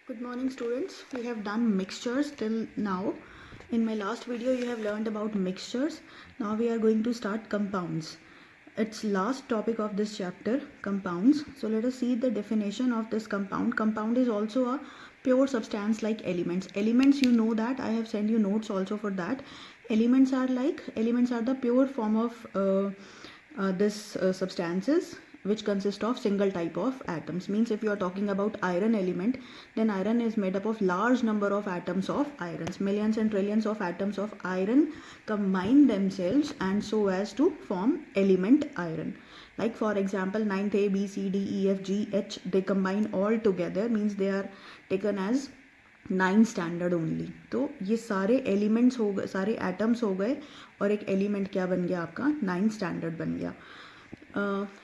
Good morning students. We have done mixtures till now. In my last video you have learned about mixtures. Now we are going to start compounds. It's last topic of this chapter, compounds. So let us see the definition of this compound. Compound is also a pure substance like elements. Elements, you know that I have sent you notes also for that. Elements are the pure form of this substances which consist of single type of atoms. Means if you are talking about iron element, then iron is made up of large number of atoms of irons. Millions and trillions of atoms of iron combine themselves and so as to form element iron. Like for example, 9th A, B, C, D, E, F, G, H, they combine all together, means they are taken as 9 standard only. तो ये सारे elements हो गए, सारे atoms हो गए और एक एलिमेंट क्या बन गया आपका 9 स्टैंडर्ड बन गया.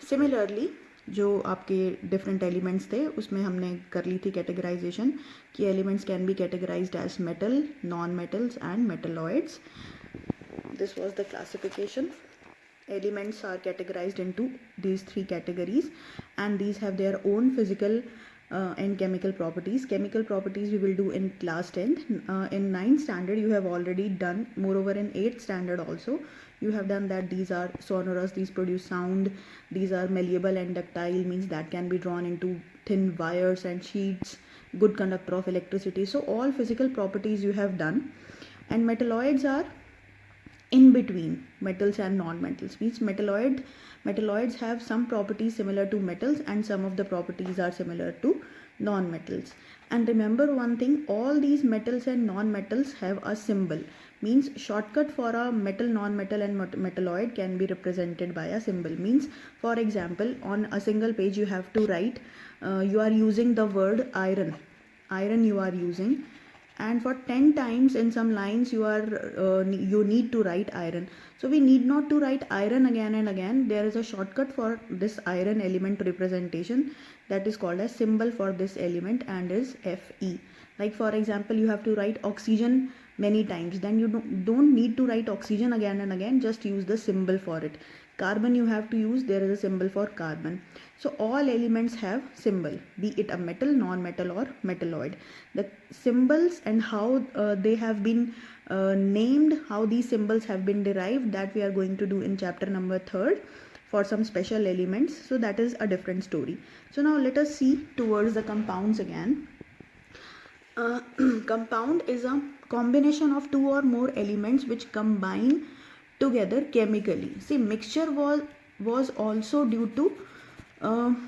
सिमिलरली जो आपके डिफरेंट एलिमेंट्स थे उसमें हमने कर ली थी कैटेगराइजेशन कि elements can be categorised as metal, non metals and metalloids. This was the classification. Elements are categorized into these three categories and these have their own physical and chemical properties. Chemical properties we will do in class 10th. In 9th standard you have already done. Moreover in 8th standard also you have done that. These are sonorous, these produce sound. These are malleable and ductile, means that can be drawn into thin wires and sheets. Good conductor of electricity. So all physical properties you have done. And metalloids are in between metals and non-metals. Means metalloids have some properties similar to metals and some of the properties are similar to non-metals. And remember one thing, all these metals and non-metals have a symbol. Means shortcut for a metal, non-metal and metalloid can be represented by a symbol. Means for example, on a single page you have to write, you are using the word iron you are using, and for 10 times in some lines you need to write iron. So we need not to write iron again and again. There is a shortcut for this iron element representation that is called as symbol for this element and is Fe. Like for example, you have to write oxygen many times, then you don't need to write oxygen again and again, just use the symbol for it. Carbon you have to use, there is a symbol for carbon. So all elements have symbol, be it a metal, non-metal or metalloid. The symbols and how they have been named, how these symbols have been derived, that we are going to do in chapter number 3rd for some special elements. So that is a different story. So now let us see towards the compounds again. Compound is a combination of two or more elements which combine together chemically. See, mixture was also due to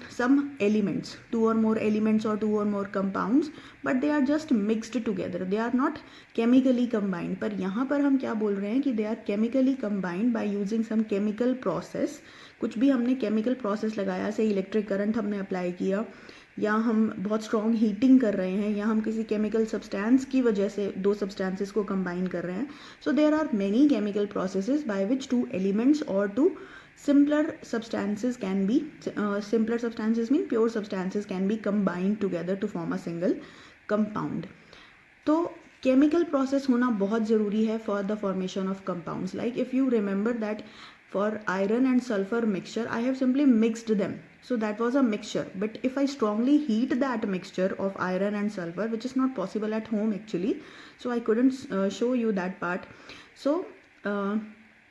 some elements, two or more elements or two or more compounds, but they are just mixed together. They are not chemically combined. पर यहाँ पर हम क्या बोल रहे हैं कि they are chemically combined by using some chemical process. कुछ भी हमने chemical process लगाया, से electric current हमने apply किया, या हम बहुत स्ट्रॉन्ग हीटिंग कर रहे हैं, या हम किसी केमिकल सब्सटेंस की वजह से दो सब्सटेंसेस को कंबाइन कर रहे हैं. So there are many chemical processes by which two elements और two simpler substances can be simpler substances mean pure substances can be combined together to form a single compound. तो chemical process होना बहुत ज़रूरी है for the formation of compounds. Like if you remember that for iron and sulfur mixture, I have simply mixed them. So that was a mixture. But if I strongly heat that mixture of iron and sulfur, which is not possible at home actually, so I couldn't show you that part. So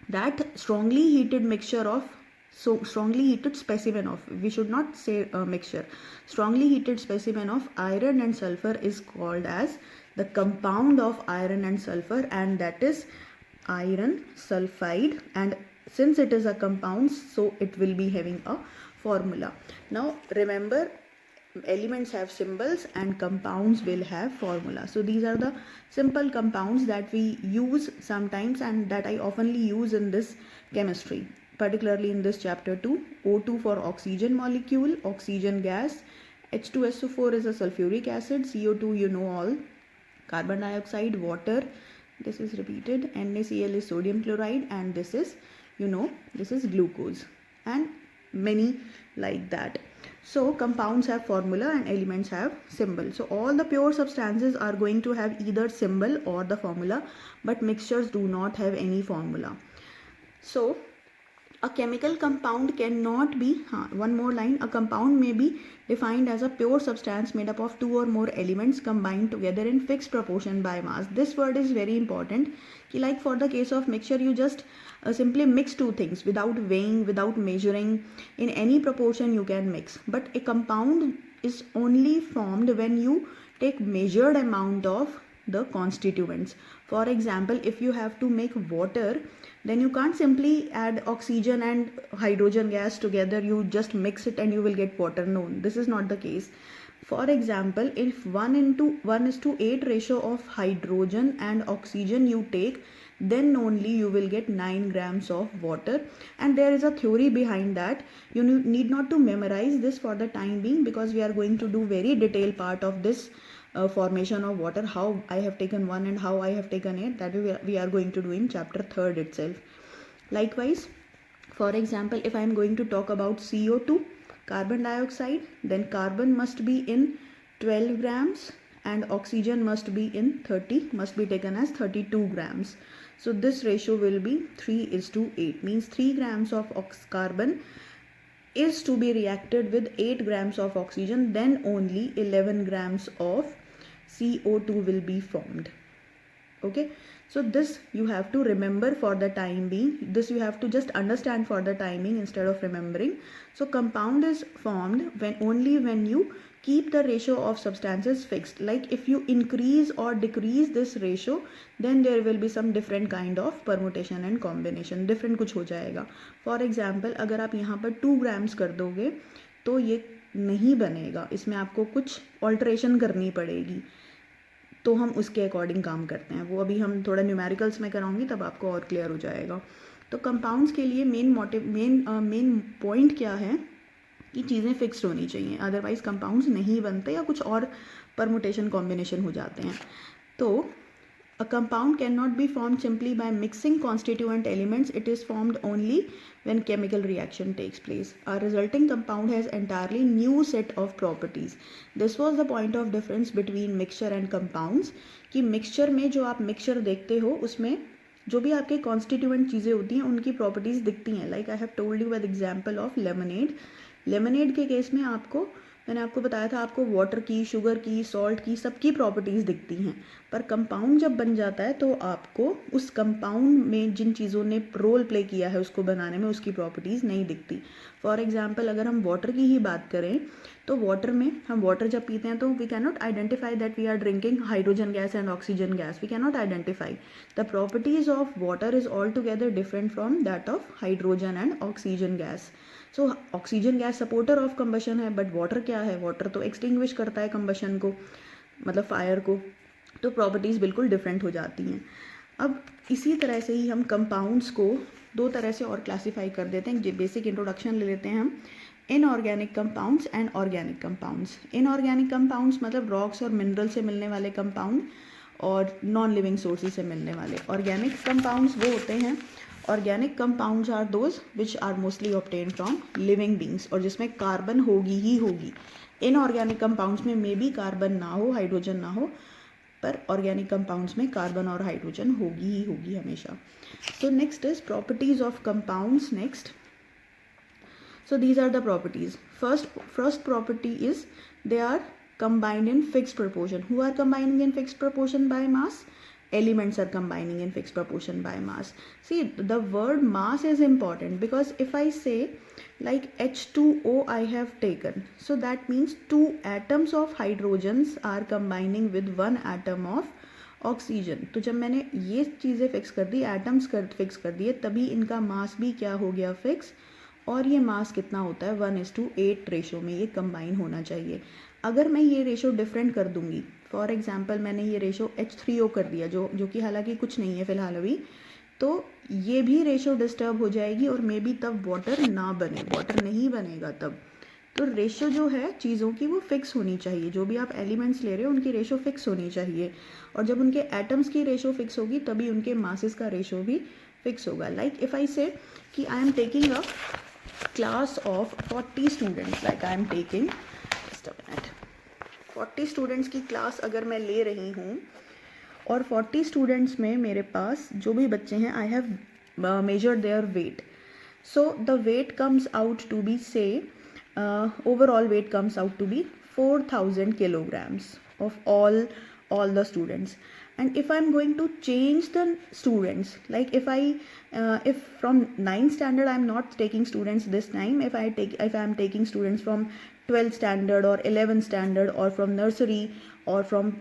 that strongly heated mixture of, so strongly heated specimen of, we should not say mixture, strongly heated specimen of iron and sulfur is called as the compound of iron and sulfur, and that is iron sulfide. And since it is a compound, so it will be having a formula. Now remember, elements have symbols and compounds will have formula. So these are the simple compounds that we use sometimes and that I oftenly use in this chemistry, particularly in this chapter 2. O2 for oxygen molecule, oxygen gas. H2SO4 is a sulfuric acid. CO2 you know all. Carbon dioxide, water, this is repeated. NaCl is sodium chloride, and this is, you know, this is glucose, and many like that. So compounds have formula and elements have symbol. So all the pure substances are going to have either symbol or the formula, but mixtures do not have any formula. So A chemical compound cannot be, one more line, a compound may be defined as a pure substance made up of two or more elements combined together in fixed proportion by mass. This word is very important. Like for the case of mixture, you just simply mix two things without weighing, without measuring. In any proportion you can mix. But a compound is only formed when you take measured amount of the constituents. For example, if you have to make water, then you can't simply add oxygen and hydrogen gas together, you just mix it and you will get water. No, this is not the case. For example, if 1:8 ratio of hydrogen and oxygen you take, then only you will get 9 grams of water. And there is a theory behind that. You need not to memorize this for the time being, because we are going to do very detailed part of this formation of water, how I have taken 1 and how I have taken 8, that we are going to do in chapter 3rd itself. Likewise, for example, if I am going to talk about CO2, carbon dioxide, then carbon must be in 12 grams and oxygen must be taken as 32 grams. So this ratio will be 3:8, means 3 grams of carbon is to be reacted with 8 grams of oxygen, then only 11 grams of CO2 will be formed. Okay, so this you have to remember for the time being. This you have to just understand for the timing instead of remembering. So compound is formed only when you keep the ratio of substances fixed. Like if you increase or decrease this ratio, then there will be some different kind of permutation and combination. Different कुछ हो जाएगा. For example, अगर आप यहाँ पर 2 grams कर दोगे तो ये नहीं बनेगा, इसमें आपको कुछ ऑल्ट्रेशन करनी पड़ेगी. तो हम उसके अकॉर्डिंग काम करते हैं. वो अभी हम थोड़ा न्यूमेरिकल्स में कराऊंगी, तब आपको और क्लियर हो जाएगा. तो कंपाउंड्स के लिए मेन पॉइंट क्या है कि चीज़ें फिक्स्ड होनी चाहिए, अदरवाइज कंपाउंड्स नहीं बनते या कुछ और परमुटेशन कॉम्बिनेशन हो जाते हैं. तो a compound cannot be formed simply by mixing constituent elements. It is formed only when chemical reaction takes place. A resulting compound has entirely new set of properties. This was the point of difference between mixture and compounds. कि mixture में जो आप mixture देखते हो, उसमें जो भी आपके constituent चीज़ें होती हैं उनकी properties दिखती हैं. Like I have told you with example of lemonade. Lemonade के केस में मैंने आपको बताया था, आपको वाटर की, शुगर की, सॉल्ट की, सबकी प्रॉपर्टीज़ दिखती हैं. पर कंपाउंड जब बन जाता है तो आपको उस कंपाउंड में जिन चीज़ों ने रोल प्ले किया है उसको बनाने में, उसकी प्रॉपर्टीज़ नहीं दिखती. फॉर एग्जांपल, अगर हम वाटर की ही बात करें तो वाटर में हम वाटर जब पीते हैं तो we can not identify that we are drinking hydrogen gas and oxygen gas. We can not identify. The properties of water is all together different from that of hydrogen and oxygen gas. So oxygen gas supporter of combustion है, but water क्या है? Water तो extinguish करता है combustion को, मतलब fire को. तो प्रॉपर्टीज़ बिल्कुल डिफरेंट हो जाती हैं. अब इसी तरह से ही हम कंपाउंड्स को दो तरह से और क्लासीफाई कर देते हैं. बेसिक इंट्रोडक्शन ले लेते हैं हम. Inorganic compounds and organic compounds. Inorganic compounds मतलब रॉक्स और मिनरल से मिलने वाले कंपाउंड और नॉन लिविंग सोर्सेज से मिलने वाले. ऑर्गेनिक कंपाउंड्स वो होते हैं, organic compounds are those which are mostly obtain from living beings, और जिसमें कार्बन होगी ही होगी. इनऑर्गेनिक कंपाउंड्स में मे बी कार्बन ना हो, हाइड्रोजन ना हो, पर ऑर्गेनिक कंपाउंड्स में कार्बन और हाइड्रोजन होगी ही होगी हमेशा. So next is properties of compounds. Next, so these are the properties. First property is they are combined in fixed proportion. Who are combining in fixed proportion by mass? Elements are combining in fixed proportion by mass. See, the word mass is important, because if I say like H2O I have taken, so that means 2 atoms of hydrogens are combining with 1 atom of oxygen. तो जब मैंने ये चीज़ें fix कर दी, atoms fix कर दिए, तभी इनका मास भी क्या हो गया? फिक्स. और ये मास कितना होता है? 1:8 रेशो में ये कंबाइन होना चाहिए. अगर मैं ये रेशो डिफरेंट कर दूंगी, फॉर एग्जांपल मैंने ये रेशो H3O कर दिया, जो कि हालांकि कुछ नहीं है फिलहाल अभी, तो ये भी रेशो डिस्टर्ब हो जाएगी और मे बी तब वाटर ना बने, वाटर नहीं बनेगा तब. तो रेशो जो है चीज़ों की वो फिक्स होनी चाहिए. जो भी आप एलिमेंट्स ले रहे हो उनकी रेशो फिक्स होनी चाहिए, और जब उनके एटम्स की रेशो फिक्स होगी तभी उनके मासेस का रेशो भी फिक्स होगा. लाइक इफ़ आई से कि I am taking a class of 40 students, like I am taking, just a minute, 40 students की क्लास अगर मैं ले रही हूँ और 40 स्टूडेंट्स में मेरे पास जो भी बच्चे हैं, I have measured their weight. So the weight comes out to be, say, overall weight comes out to be 4,000 kilograms of all the students. And if I'm going to change the students, like if from 9th standard I'm not taking students this time, if I'm taking students from 12th standard or 11th standard, or from nursery, or from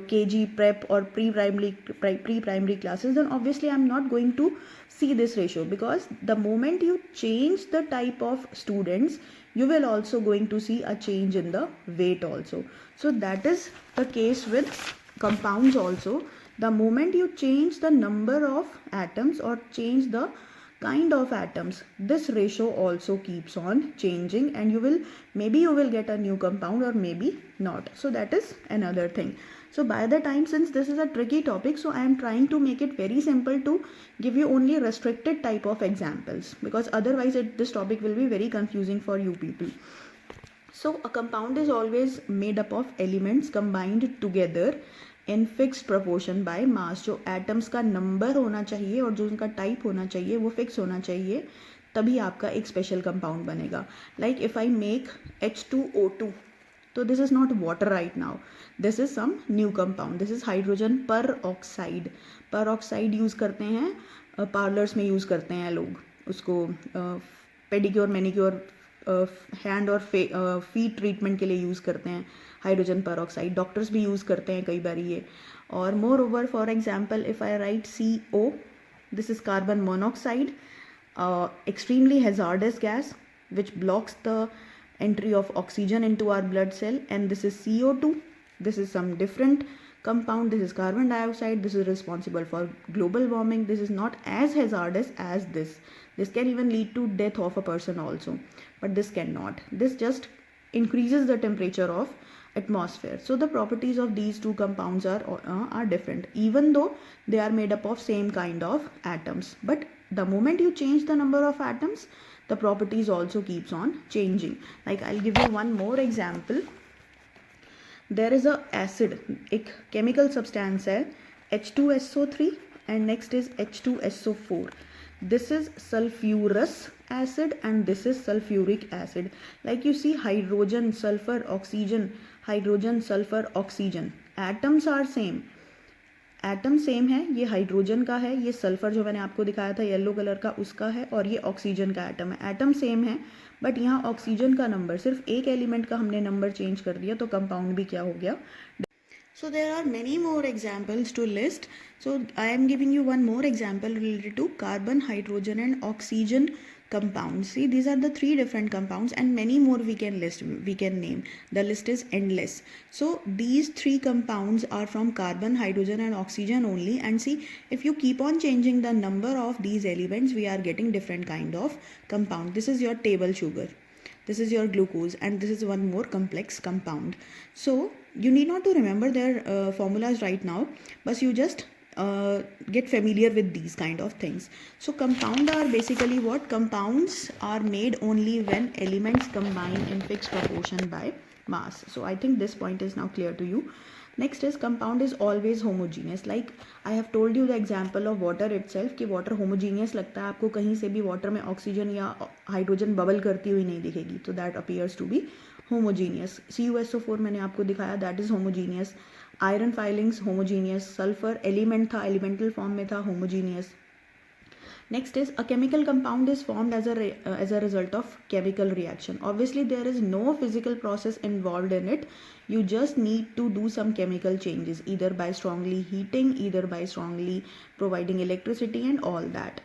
KG prep or pre-primary classes, then obviously I'm not going to see this ratio, because the moment you change the type of students, you will also going to see a change in the weight also. So that is the case with compounds also. The moment you change the number of atoms or change the kind of atoms, this ratio also keeps on changing, and maybe you will get a new compound or maybe not. So that is another thing. So by the time, since this is a tricky topic, so I am trying to make it very simple to give you only restricted type of examples, because otherwise this topic will be very confusing for you people. So a compound is always made up of elements combined together in fix proportion by mass. जो atoms का number होना चाहिए और जो उनका type होना चाहिए वो फिक्स होना चाहिए, तभी आपका एक स्पेशल कंपाउंड बनेगा. Like if I make H2O2, तो this is not water right now, this is some new compound. This is hydrogen peroxide. Peroxide use करते हैं पार्लर्स में, यूज़ करते हैं लोग उसको पेडिक्योर मैनिक्योर हैंड और फीट ट्रीटमेंट के लिए यूज़ करते हैं हाइड्रोजन पर ऑक्साइड. डॉक्टर्स भी यूज़ करते हैं कई बार ये. और more over, for example, if I right CO, this is carbon monoxide, extremely hazardous gas which blocks the entry of oxygen into our blood cell, and this is CO2. This is some different compound. This is carbon dioxide. This is responsible for global warming. This is not as hazardous as this. This can even lead to death of a person also, but this cannot. This just increases the temperature of atmosphere. So the properties of these two compounds are different, even though they are made up of same kind of atoms. But the moment you change the number of atoms, the properties also keeps on changing. Like I'll give you one more example. There is a acid, एक chemical substance है H2SO3, and next is H2SO4. This is sulfurous acid and this is sulfuric acid. Like you see, hydrogen, sulfur, oxygen, hydrogen, sulfur, oxygen, atoms are same. Atom same है. ये hydrogen का है, ये sulphur जो मैंने आपको दिखाया था येलो कलर का उसका है, और ये ऑक्सीजन का एटम है. एटम सेम है, बट यहाँ ऑक्सीजन का नंबर, सिर्फ एक एलिमेंट का हमने नंबर चेंज कर दिया, तो कंपाउंड भी क्या हो गया. So there are many more examples to list. So I am giving you one more example related to carbon, hydrogen and oxygen compounds. See, these are the three different compounds, and many more we can name. The list is endless. So these three compounds are from carbon, hydrogen and oxygen only. And see, if you keep on changing the number of these elements, we are getting different kind of compound. This is your table sugar, this is your glucose, and this is one more complex compound. So you need not to remember their formulas right now, but you just get familiar with these kind of things. So compound are basically what? Compounds are made only when elements combine in fixed proportion by mass. So I think this point is now clear to you. Next is compound is always homogeneous. Like I have told you the example of water itself कि water homogeneous लगता है आपको, कहीं से भी water में oxygen या hydrogen bubble करती हुई नहीं दिखेगी, तो that appears to be homogeneous. CuSO4 मैंने आपको दिखाया, that is homogeneous. Iron filings homogeneous. Sulfur element था, elemental form में था, homogeneous. Next is a chemical compound is formed as a result of chemical reaction. Obviously there is no physical process involved in it. You just need to do some chemical changes, either by strongly heating, either by strongly providing electricity and all that.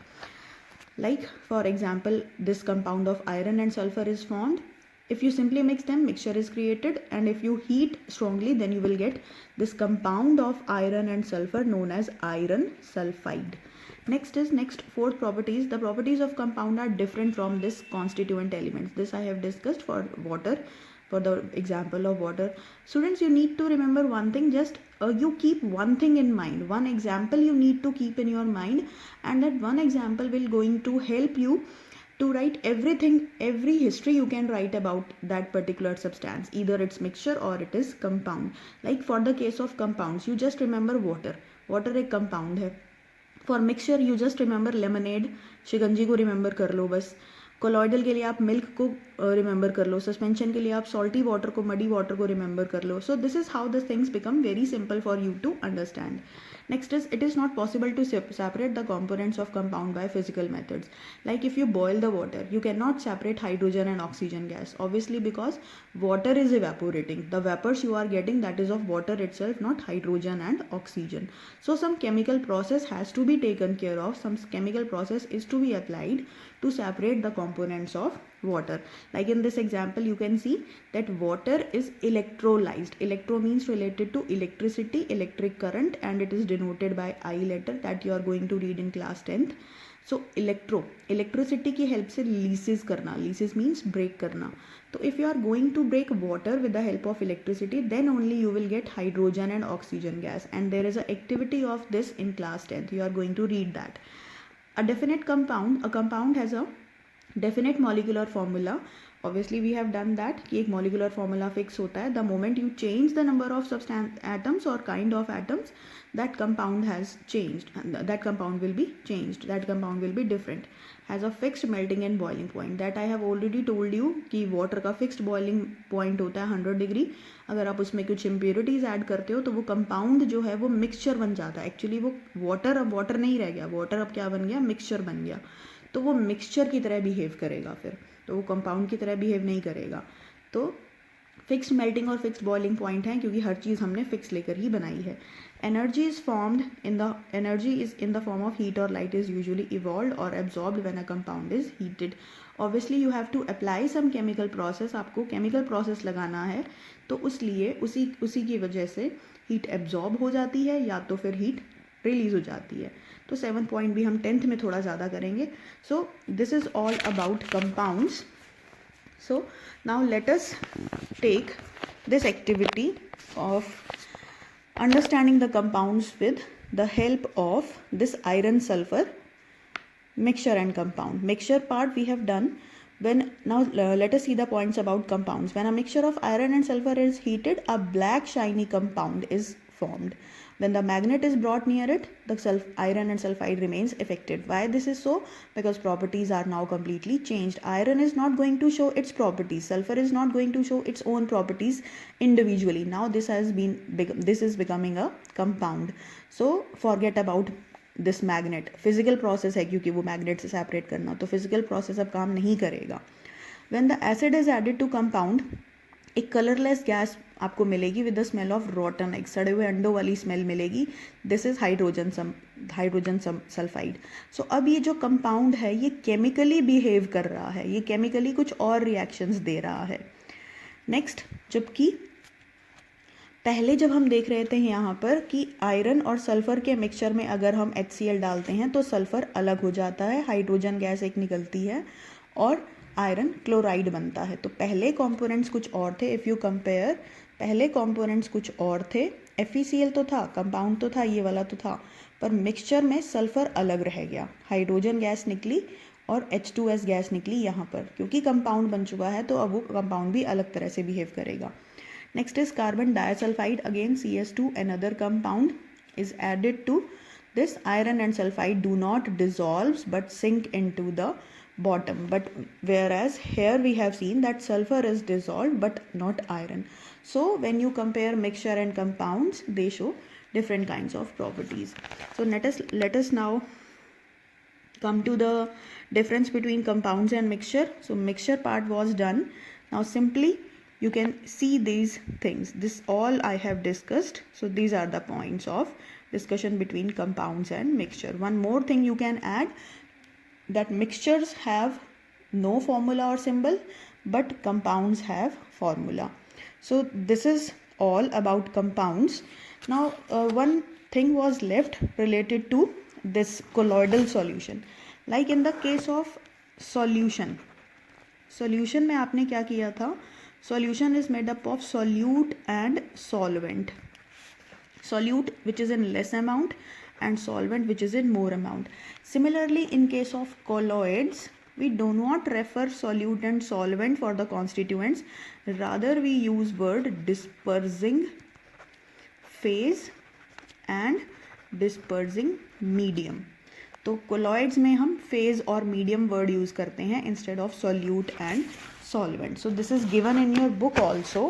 Like for example, this compound of iron and sulfur is formed. If you simply mix them, mixture is created, and if you heat strongly, then you will get this compound of iron and sulfur known as iron sulfide. Next fourth properties. The properties of compound are different from this constituent elements. This I have discussed for water, for the example of water. Students, you need to remember one thing, just you keep one thing in mind, one example you need to keep in your mind, and that one example will going to help you to write everything, every history you can write about that particular substance, either it's mixture or it is compound. Like for the case of compounds, you just remember water. Water एक compound है. For mixture you just remember lemonade, shikanji को remember कर लो बस. Colloidal के लिए आप milk को remember कर लो. सस्पेंशन के लिए आप सॉल्टी वाटर को, मडी वाटर को रिमेंबर कर लो. So this is how the things become very simple for you to understand. Next is, it is not possible to separate the components of compound by physical methods. Like if you boil the water, you cannot separate hydrogen and oxygen gas. Obviously because water is evaporating. The vapors you are getting, that is of water itself, not hydrogen and oxygen. So some chemical process has to be taken care of. Some chemical process is to be applied to separate the components of water. Like in this example you can see that water is electrolyzed. Electro means related to electricity, electric current, and it is denoted by I letter that you are going to read in class 10th. So electricity की help से releases करना, releases means break करना. So if you are going to break water with the help of electricity, then only you will get hydrogen and oxygen gas, and there is an activity of this in class 10th. You are going to read that. A compound has a definite molecular formula. Obviously we have done that कि एक molecular formula fix होता है. The moment you change the number of atoms or kind of atoms, that compound has changed, and that compound will be changed, that compound will be different, has a fixed melting and boiling point. That I have already told you कि water का fixed boiling point होता है 100 degree. अगर आप उसमें कुछ impurities add करते हो तो वो compound जो है वो mixture बन जाता है. एक्चुअली वो water अब water नहीं रह गया, water अब क्या बन गया, mixture बन गया. तो वो मिक्सचर की तरह बिहेव करेगा, फिर तो वो कंपाउंड की तरह बिहेव नहीं करेगा. तो फिक्स्ड मेल्टिंग और फिक्स्ड बॉइलिंग पॉइंट है क्योंकि हर चीज़ हमने फिक्स लेकर ही बनाई है. Energy is in the form of heat और लाइट इज यूजुअली इवॉल्व्ड और absorbed when a compound is heated. Obviously you have to apply some chemical process. आपको केमिकल प्रोसेस लगाना है तो उसी की वजह से हीट एब्जॉर्ब हो जाती है या तो फिर हीट रिलीज हो जाती है. तो 7th पॉइंट भी हम 10th में थोड़ा ज़्यादा करेंगे. So this is all about compounds. So now let us take this activity of understanding the compounds with the help of this iron sulphur mixture and compound. Mixture part we have done. Now let us see the points about compounds. When a mixture of iron and sulfur is heated, a black shiny compound is formed. When the magnet is brought near it, the iron and sulfide remains affected. Why this is so? Because properties are now completely changed. Iron is not going to show its properties. Sulfur is not going to show its own properties individually. Now this is becoming a compound. So forget about this magnet. Physical process है क्योंकि वो magnet से separate करना, तो physical process अब काम नहीं करेगा. When the acid is added to compound, एक कलरलेस गैस आपको मिलेगी with the smell of rotten egg. सड़े हुए अंडों वाली स्मेल मिलेगी. This is hydrogen sulphide. So अब ये जो कंपाउंड है ये केमिकली बिहेव कर रहा है, ये केमिकली कुछ और रिएक्शंस दे रहा है. नेक्स्ट, जबकि पहले जब हम देख रहे थे यहाँ पर कि आयरन और सल्फ़र के मिक्सचर में अगर हम HCl डालते हैं तो सल्फ़र अलग हो जाता है, हाइड्रोजन गैस एक निकलती है और आयरन क्लोराइड बनता है. तो पहले कंपोनेंट्स कुछ और थे. इफ़ यू कंपेयर, पहले कंपोनेंट्स कुछ और थे. FeCl तो था, कंपाउंड तो था, ये वाला तो था, पर मिक्सचर में सल्फ़र अलग रह गया. हाइड्रोजन गैस निकली और H2S गैस निकली यहाँ पर. क्योंकि कंपाउंड बन चुका है तो अब वो कंपाउंड भी अलग तरह से बिहेव करेगा. Next is carbon disulfide. Again CS2, another compound, is added to this. Iron and sulfide do not dissolve but sink into the bottom. But whereas here we have seen that sulfur is dissolved but not iron. So when you compare mixture and compounds, they show different kinds of properties. So let us now come to the difference between compounds and mixture. So mixture part was done. Now simply you can see these things. This all I have discussed. So these are the points of discussion between compounds and mixture. One more thing you can add, that mixtures have no formula or symbol, but compounds have formula. So this is all about compounds. Now one thing was left related to this colloidal solution. Like in the case of solution में आपने क्या किया था? Solution is made up of solute and solvent. Solute which is in less amount and solvent which is in more amount. Similarly, in case of colloids, we do not refer solute and solvent for the constituents. Rather, we use word dispersing phase and dispersing medium. तो colloids में हम phase और medium word use करते हैं instead of solute and solvent. So this is given in your book also.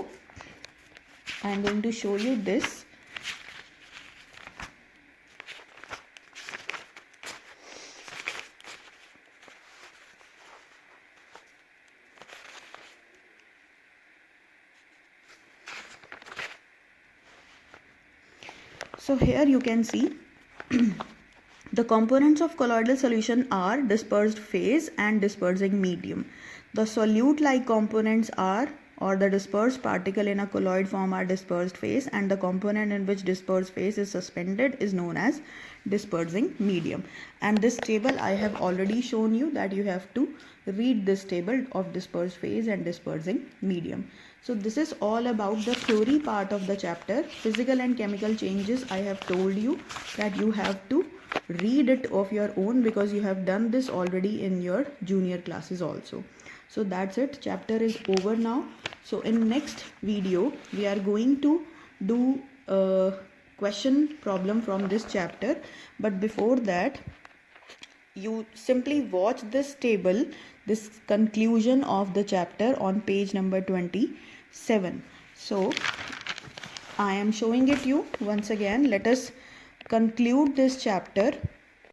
I am going to show you this. So here you can see the components of colloidal solution are dispersed phase and dispersing medium. The solute-like components are, or the dispersed particle in a colloid form are dispersed phase, and the component in which dispersed phase is suspended is known as dispersing medium. And this table I have already shown you that you have to read this table of dispersed phase and dispersing medium. So this is all about the theory part of the chapter. Physical and chemical changes, I have told you that you have to read it of your own because you have done this already in your junior classes also. So that's it, chapter is over now. So in next video we are going to do a question problem from this chapter, but before that you simply watch this table, this conclusion of the chapter on page number 27. So I am showing it you once again. Let us conclude this chapter